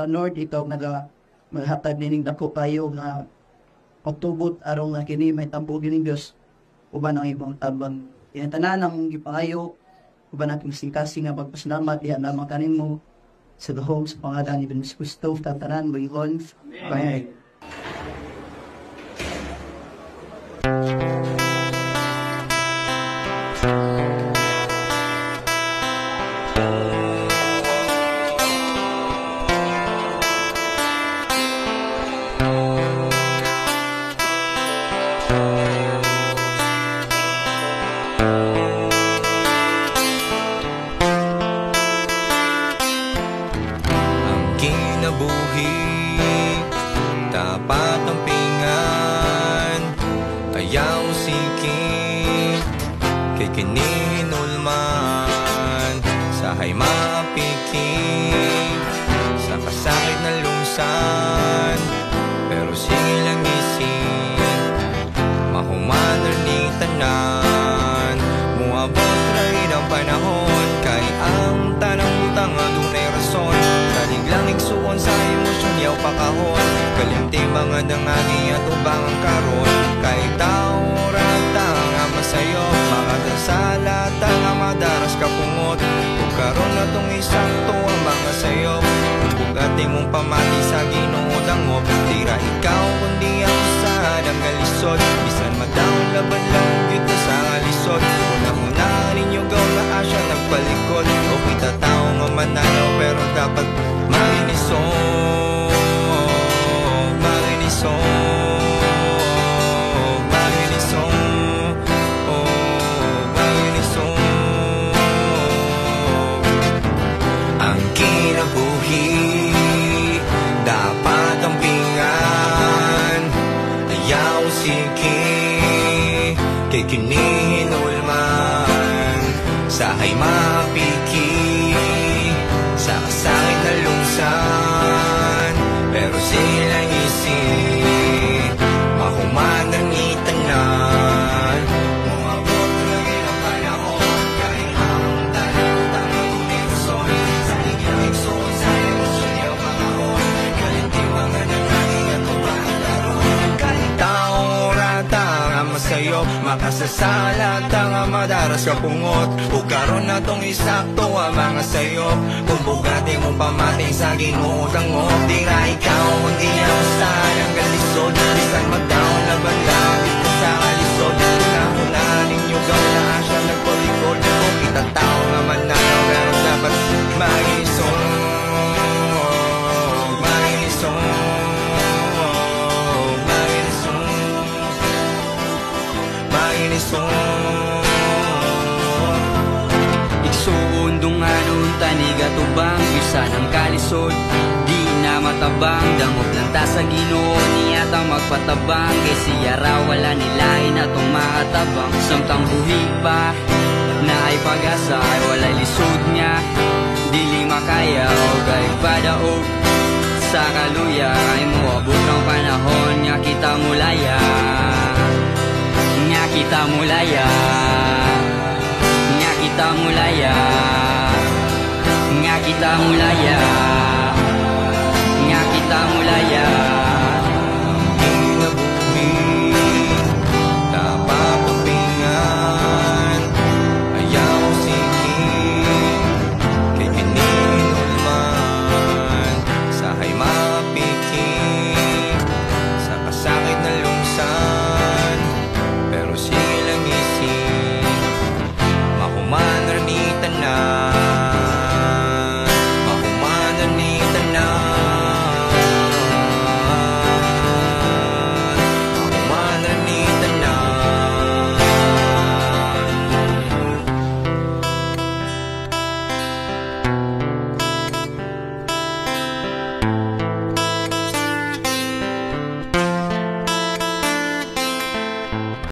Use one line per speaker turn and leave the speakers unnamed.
Santa Lord, ikaw maghatag nining dako kayo nga pagtubot arong nga kini may tampo gining Dios uban ang ibang tabang. Yan tanan ang gipangayo uban nating singkasi nga pagpasalamat diha lamang kanimo sa gahom sa pangalan ni Jesus Kristo tatanan buyon. Amen.
Dapat ang pingan ayaw sikit kay kininulman sahay mapikit sa kasakit na lungsan pero sige lang isip mahumanan ni tanan muabot rin ang panahon kay ang tanang utang adunay rason kaliglang igsuon sa emosyon yaw pakahon kalimti mga dangagi at ubang ang karon kay tao rata nga masayo mga dasalat nga madaras kapungot ug karon na tong isakto ang mga sayo bugati mong pamati sa Ginoo dangop tira ikaw kundi ako sa dangalisod bisan magdaon laban lang gyud sa alisod una ninyo gaw na asya nagpalikod o kita tao nga mananaw pero dapat marinisod ang kinabuhi dapat ang pingan ayaw sige kay kinihinulman sahay mapiki sa kasakit na lungsan pero silang isip mahumanan ni tanan muabot lagi ang panahon kay ang talutang ang rason sa inyong igsoon sa emosyon niyo makahon kalintiwang nga nagkaging at kumakaroon kahit tao rata nga masayo makasasalat nga madaras kapungot ug karon na tong isakto ang mga sayop kung bugati mong pamati sa Ginoo dangop tira ikaw hindi ako sa nangalisod bisan magdaon laban lang dito sa kalisod una ninyo gaw na asya nagpalikod kung kita tao nga mananaw pero dapat magisong
igsuon dunganon taniga tubang bisa ng kalisod di na matabang dangop lang ta sa Ginoo niya tang magpatabang kay siya raw wala nilain atong matabang samtang buhi pa na ay pag-asa ay wala lisod niya dili makaya o kay padaog sa kaluya ay muabot ang panahon nga kita mulaya nga kita mulaya nga kita mulaya nga kita mulaya